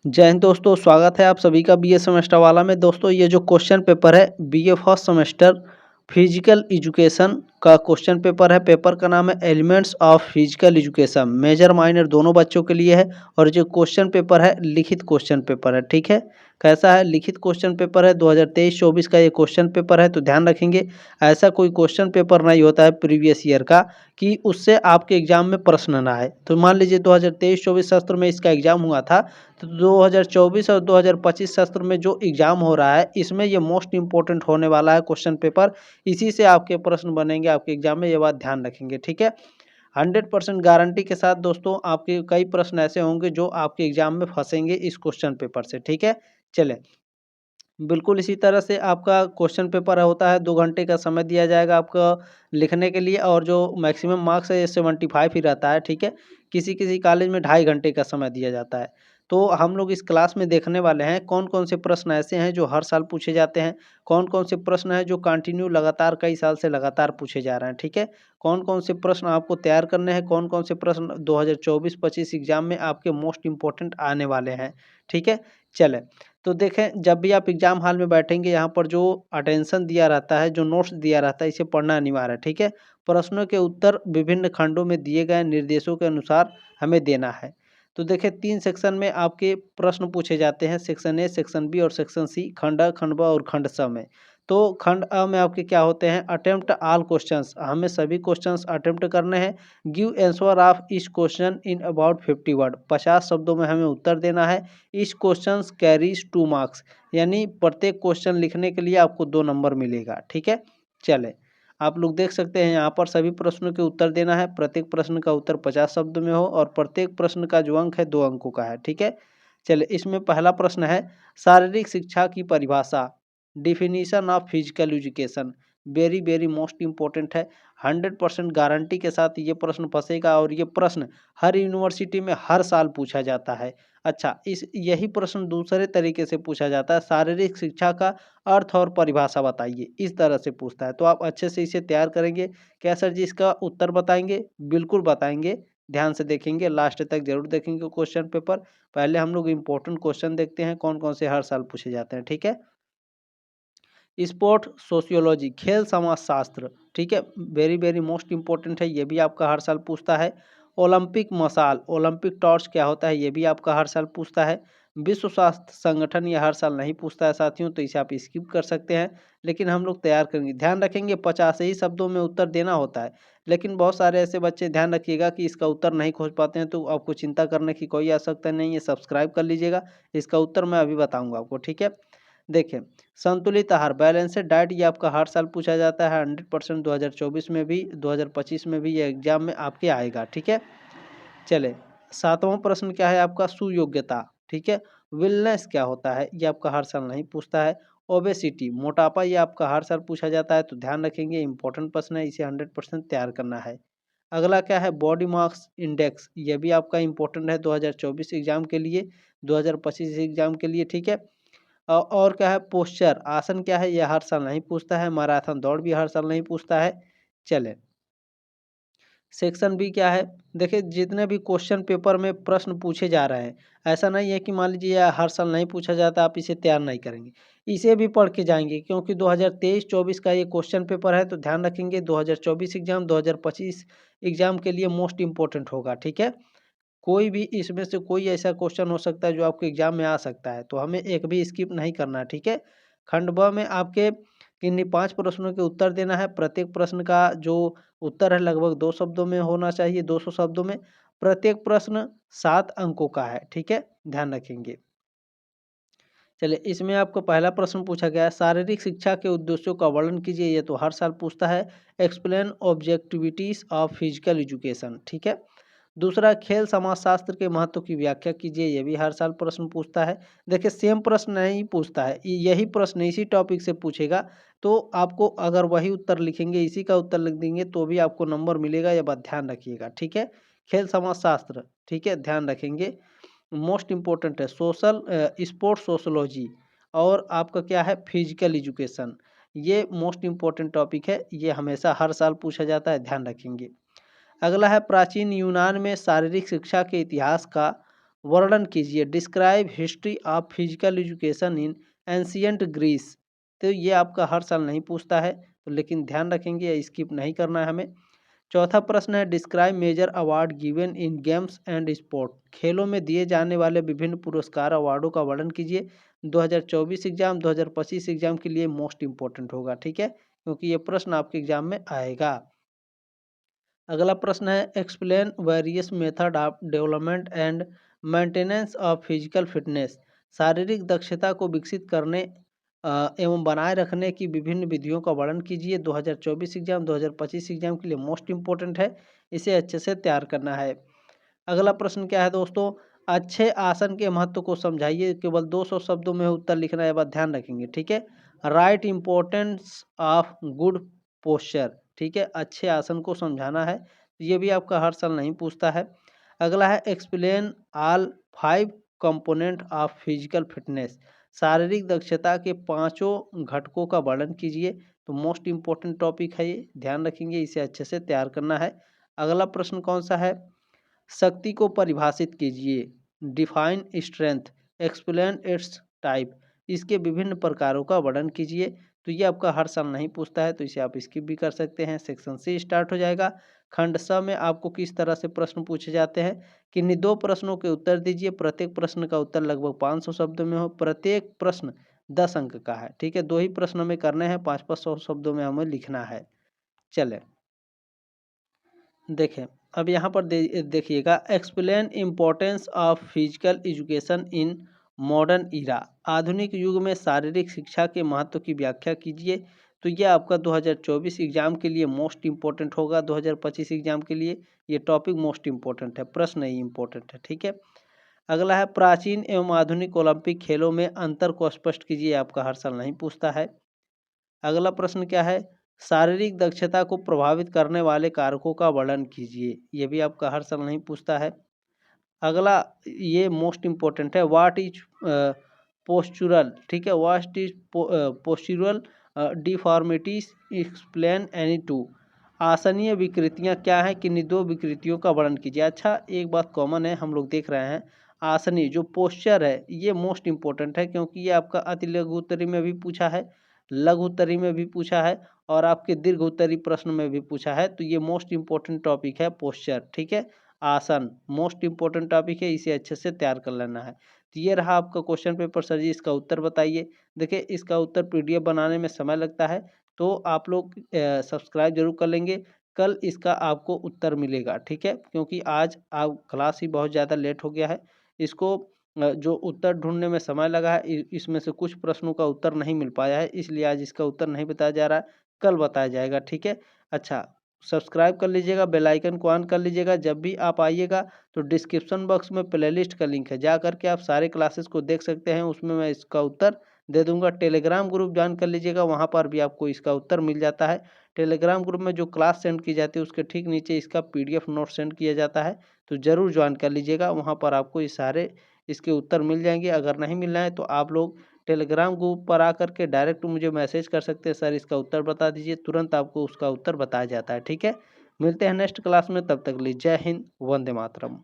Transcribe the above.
जय हिंद दोस्तों, स्वागत है आप सभी का बीए सेमेस्टर वाला में। दोस्तों ये जो क्वेश्चन पेपर है BA first semester physical education का क्वेश्चन पेपर है। पेपर का नाम है elements of physical education, major minor दोनों बच्चों के लिए है। और जो क्वेश्चन पेपर है लिखित क्वेश्चन पेपर है, ठीक है। कैसा है? लिखित क्वेश्चन पेपर है। 2023-24 का ये क्वेश्चन पेपर है। तो ध्यान रखेंगे, ऐसा कोई क्वेश्चन पेपर नहीं होता है प्रीवियस ईयर का कि उससे आपके एग्जाम में प्रश्न ना आए। तो मान लीजिए 2023-24 सत्र में इसका एग्जाम हुआ था, तो 2024 और 2025 सत्र में जो एग्ज़ाम हो रहा है इसमें ये मोस्ट इम्पोर्टेंट होने वाला है क्वेश्चन पेपर। इसी से आपके प्रश्न बनेंगे आपके एग्जाम में, ये बात ध्यान रखेंगे, ठीक है। 100% गारंटी के साथ दोस्तों आपके कई प्रश्न ऐसे होंगे जो आपके एग्जाम में फंसेंगे इस क्वेश्चन पेपर से, ठीक है। चलें, बिल्कुल इसी तरह से आपका क्वेश्चन पेपर होता है। 2 घंटे का समय दिया जाएगा आपको लिखने के लिए, और जो मैक्सिमम मार्क्स है ये 75 ही रहता है, ठीक है। किसी किसी कॉलेज में 2.5 घंटे का समय दिया जाता है। तो हम लोग इस क्लास में देखने वाले हैं कौन कौन से प्रश्न ऐसे हैं जो हर साल पूछे जाते हैं, कौन कौन से प्रश्न हैं जो कंटिन्यू लगातार कई साल से लगातार पूछे जा रहे हैं, ठीक है। कौन कौन से प्रश्न आपको तैयार करने हैं, कौन कौन से प्रश्न 2024-25 एग्जाम में आपके मोस्ट इम्पोर्टेंट आने वाले हैं, ठीक है। चलें, तो देखें, जब भी आप एग्ज़ाम हॉल में बैठेंगे यहाँ पर जो अटेंशन दिया रहता है, जो नोट्स दिया रहता है, इसे पढ़ना अनिवार्य है, ठीक है। प्रश्नों के उत्तर विभिन्न खंडों में दिए गए निर्देशों के अनुसार हमें देना है। तो देखिए 3 सेक्शन में आपके प्रश्न पूछे जाते हैं, सेक्शन ए, सेक्शन बी और सेक्शन सी, खंड अ, खंड ब और खंड स में। तो खंड अ में आपके क्या होते हैं? अटेम्प्ट ऑल क्वेश्चंस, हमें सभी क्वेश्चंस अटेम्प्ट करने हैं। Give answer of each question in about 50 word, 50 शब्दों में हमें उत्तर देना है। ईच क्वेश्चंस कैरीज 2 मार्क्स, यानी प्रत्येक क्वेश्चन लिखने के लिए आपको 2 नंबर मिलेगा, ठीक है। चलें, आप लोग देख सकते हैं यहाँ पर सभी प्रश्नों के उत्तर देना है। प्रत्येक प्रश्न का उत्तर 50 शब्द में हो और प्रत्येक प्रश्न का जो अंक है 2 अंकों का है, ठीक है। चलिए, इसमें पहला प्रश्न है शारीरिक शिक्षा की परिभाषा, definition of physical education. Very very most important है। 100% गारंटी के साथ ये प्रश्न फंसेगा और ये प्रश्न हर यूनिवर्सिटी में हर साल पूछा जाता है। अच्छा, इस यही प्रश्न दूसरे तरीके से पूछा जाता है, शारीरिक शिक्षा का अर्थ और परिभाषा बताइए, इस तरह से पूछता है। तो आप अच्छे से इसे तैयार करेंगे। क्या सर जी इसका उत्तर बताएंगे? बिल्कुल बताएंगे। ध्यान से देखेंगे, लास्ट तक जरूर देखेंगे क्वेश्चन पेपर। पहले हम लोग इम्पोर्टेंट क्वेश्चन देखते हैं कौन कौन से हर साल पूछे जाते हैं, ठीक है। स्पोर्ट सोशियोलॉजी, खेल समाजशास्त्र, ठीक है, वेरी वेरी मोस्ट इंपॉर्टेंट है, ये भी आपका हर साल पूछता है। ओलंपिक मसाल, ओलंपिक टॉर्च क्या होता है, ये भी आपका हर साल पूछता है। विश्व स्वास्थ्य संगठन ये हर साल नहीं पूछता है साथियों, तो इसे आप स्किप कर सकते हैं, लेकिन हम लोग तैयार करेंगे। ध्यान रखेंगे 50 ही शब्दों में उत्तर देना होता है, लेकिन बहुत सारे ऐसे बच्चे, ध्यान रखिएगा, कि इसका उत्तर नहीं खोज पाते हैं, तो आपको चिंता करने की कोई आवश्यकता नहीं है। सब्सक्राइब कर लीजिएगा, इसका उत्तर मैं अभी बताऊँगा आपको, ठीक है। देखिए, संतुलित आहार, बैलेंस्ड डाइट, ये आपका हर साल पूछा जाता है 100%। 2024 में भी, 2025 में भी ये एग्जाम में आपके आएगा, ठीक है। चले, 7वां प्रश्न क्या है आपका? सुयोग्यता, ठीक है। वेलनेस क्या होता है, ये आपका हर साल नहीं पूछता है। ओबेसिटी, मोटापा, ये आपका हर साल पूछा जाता है, तो ध्यान रखेंगे, इंपॉर्टेंट प्रश्न है, इसे 100% तैयार करना है। अगला क्या है? बॉडी मास इंडेक्स, ये भी आपका इंपॉर्टेंट है 2024 एग्जाम के लिए, 2025 एग्जाम के लिए, ठीक है। और क्या है? पोस्चर, आसन क्या है, यह हर साल नहीं पूछता है। मैराथन दौड़ भी हर साल नहीं पूछता है। चले, सेक्शन बी क्या है? देखिए, जितने भी क्वेश्चन पेपर में प्रश्न पूछे जा रहे हैं, ऐसा नहीं है कि मान लीजिए यह हर साल नहीं पूछा जाता, आप इसे तैयार नहीं करेंगे, इसे भी पढ़ के जाएंगे, क्योंकि 2023-24 का ये क्वेश्चन पेपर है। तो ध्यान रखेंगे, 2024 एग्जाम 2025 एग्जाम के लिए मोस्ट इंपॉर्टेंट होगा, ठीक है। कोई भी इसमें से कोई ऐसा क्वेश्चन हो सकता है जो आपके एग्जाम में आ सकता है, तो हमें एक भी स्किप नहीं करना है, ठीक है। खंड ब में आपके किन्हीं 5 प्रश्नों के उत्तर देना है। प्रत्येक प्रश्न का जो उत्तर है लगभग 2 शब्दों में होना चाहिए, 200 शब्दों में। प्रत्येक प्रश्न 7 अंकों का है, ठीक है, ध्यान रखेंगे। चलिए, इसमें आपको पहला प्रश्न पूछा गया है, शारीरिक शिक्षा के उद्देश्यों का वर्णन कीजिए, ये तो हर साल पूछता है। एक्सप्लेन ऑब्जेक्टिविटीज ऑफ फिजिकल एजुकेशन, ठीक है। दूसरा, खेल समाजशास्त्र के महत्व की व्याख्या कीजिए, ये भी हर साल प्रश्न पूछता है। देखिए, सेम प्रश्न नहीं पूछता है, यही प्रश्न इसी टॉपिक से पूछेगा, तो आपको अगर वही उत्तर लिखेंगे, इसी का उत्तर लिख देंगे, तो भी आपको नंबर मिलेगा, यह बात ध्यान रखिएगा, ठीक है। खेल समाजशास्त्र, ठीक है, ध्यान रखेंगे, मोस्ट इम्पोर्टेंट है। सोशल स्पोर्ट्स सोशोलॉजी, और आपका क्या है? फिजिकल एजुकेशन, ये मोस्ट इम्पोर्टेंट टॉपिक है, ये हमेशा हर साल पूछा जाता है, ध्यान रखेंगे। अगला है प्राचीन यूनान में शारीरिक शिक्षा के इतिहास का वर्णन कीजिए। Describe history of physical education in ancient Greece. तो ये आपका हर साल नहीं पूछता है, तो लेकिन ध्यान रखेंगे, स्किप नहीं करना है हमें। चौथा प्रश्न है describe major award given in games and sport. खेलों में दिए जाने वाले विभिन्न पुरस्कार अवार्डों का वर्णन कीजिए। 2024 एग्जाम 2025 एग्जाम के लिए मोस्ट इंपॉर्टेंट होगा, ठीक है, क्योंकि ये प्रश्न आपके एग्जाम में आएगा। अगला प्रश्न है explain various method of development and maintenance of physical fitness. शारीरिक दक्षता को विकसित करने एवं बनाए रखने की विभिन्न विधियों का वर्णन कीजिए। 2024 एग्जाम 2025 एग्जाम के लिए मोस्ट इंपॉर्टेंट है, इसे अच्छे से तैयार करना है। अगला प्रश्न क्या है दोस्तों, अच्छे आसन के महत्व को समझाइए। केवल 200 शब्दों में उत्तर लिखना है, बात ध्यान रखेंगे, ठीक है। Right importance of good posture, ठीक है, अच्छे आसन को समझाना है, ये भी आपका हर साल नहीं पूछता है। अगला है explain all 5 component of physical fitness. शारीरिक दक्षता के पांचों घटकों का वर्णन कीजिए। तो मोस्ट इंपॉर्टेंट टॉपिक है ये, ध्यान रखेंगे, इसे अच्छे से तैयार करना है। अगला प्रश्न कौन सा है, शक्ति को परिभाषित कीजिए। Define strength, explain it's type, इसके विभिन्न प्रकारों का वर्णन कीजिए। तो ये आपका हर साल नहीं पूछता है, तो इसे आप स्किप भी कर सकते हैं। सेक्शन सी स्टार्ट हो जाएगा। खंड स में आपको किस तरह से प्रश्न पूछे जाते हैं, किन्हीं 2 प्रश्नों के उत्तर दीजिए। प्रत्येक प्रश्न का उत्तर लगभग 500 शब्दों में हो। प्रत्येक प्रश्न 10 अंक का है, ठीक है, 2 ही प्रश्नों में करने हैं, 500 शब्दों में हमें लिखना है। चले देखें, अब यहाँ पर देखिएगा explain importance of physical education in modern era. आधुनिक युग में शारीरिक शिक्षा के महत्व की व्याख्या कीजिए। तो यह आपका 2024 एग्जाम के लिए मोस्ट इंपॉर्टेंट होगा। 2025 एग्जाम के लिए ये टॉपिक मोस्ट इंपॉर्टेंट है, प्रश्न ही इंपॉर्टेंट है, ठीक है। अगला है प्राचीन एवं आधुनिक ओलंपिक खेलों में अंतर को स्पष्ट कीजिए, आपका हर साल नहीं पूछता है। अगला प्रश्न क्या है, शारीरिक दक्षता को प्रभावित करने वाले कारकों का वर्णन कीजिए, ये भी आपका हर साल नहीं पूछता है। अगला ये मोस्ट इंपॉर्टेंट है, व्हाट इज पोस्चुरल, ठीक है, what is postural deformities, explain any two. आसनीय विकृतियां क्या हैं, किन्हीं 2 विकृतियों का वर्णन कीजिए। अच्छा, एक बात कॉमन है, हम लोग देख रहे हैं, आसनी जो पोस्चर है ये मोस्ट इंपॉर्टेंट है, क्योंकि ये आपका अति लघु उत्तरी में भी पूछा है, लघु उत्तरी में भी पूछा है, और आपके दीर्घ उत्तरी प्रश्न में भी पूछा है। तो ये मोस्ट इंपॉर्टेंट टॉपिक है पोस्चर, ठीक है, आसन मोस्ट इंपॉर्टेंट टॉपिक है, इसे अच्छे से तैयार कर लेना है। तो ये रहा आपका क्वेश्चन पेपर। सर जी इसका उत्तर बताइए। देखिए इसका उत्तर पीडीएफ बनाने में समय लगता है, तो आप लोग सब्सक्राइब जरूर कर लेंगे। कल इसका आपको उत्तर मिलेगा, ठीक है, क्योंकि आज आप क्लास ही बहुत ज़्यादा लेट हो गया है। इसको जो उत्तर ढूंढने में समय लगा है, इसमें से कुछ प्रश्नों का उत्तर नहीं मिल पाया है, इसलिए आज इसका उत्तर नहीं बताया जा रहा है, कल बताया जाएगा, ठीक है। अच्छा, सब्सक्राइब कर लीजिएगा, बेल आइकन को ऑन कर लीजिएगा। जब भी आप आइएगा तो डिस्क्रिप्शन बॉक्स में प्लेलिस्ट का लिंक है, जा करके आप सारे क्लासेस को देख सकते हैं, उसमें मैं इसका उत्तर दे दूंगा। टेलीग्राम ग्रुप ज्वाइन कर लीजिएगा, वहाँ पर भी आपको इसका उत्तर मिल जाता है। टेलीग्राम ग्रुप में जो क्लास सेंड की जाती है उसके ठीक नीचे इसका पीडीएफ नोट सेंड किया जाता है, तो ज़रूर ज्वाइन कर लीजिएगा, वहाँ पर आपको ये सारे इसके उत्तर मिल जाएंगे। अगर नहीं मिलना है तो आप लोग टेलीग्राम ग्रुप पर आकर के डायरेक्ट मुझे मैसेज कर सकते हैं, सर इसका उत्तर बता दीजिए, तुरंत आपको उसका उत्तर बताया जाता है, ठीक है। मिलते हैं नेक्स्ट क्लास में, तब तक के लिए जय हिंद, वंदे मातरम।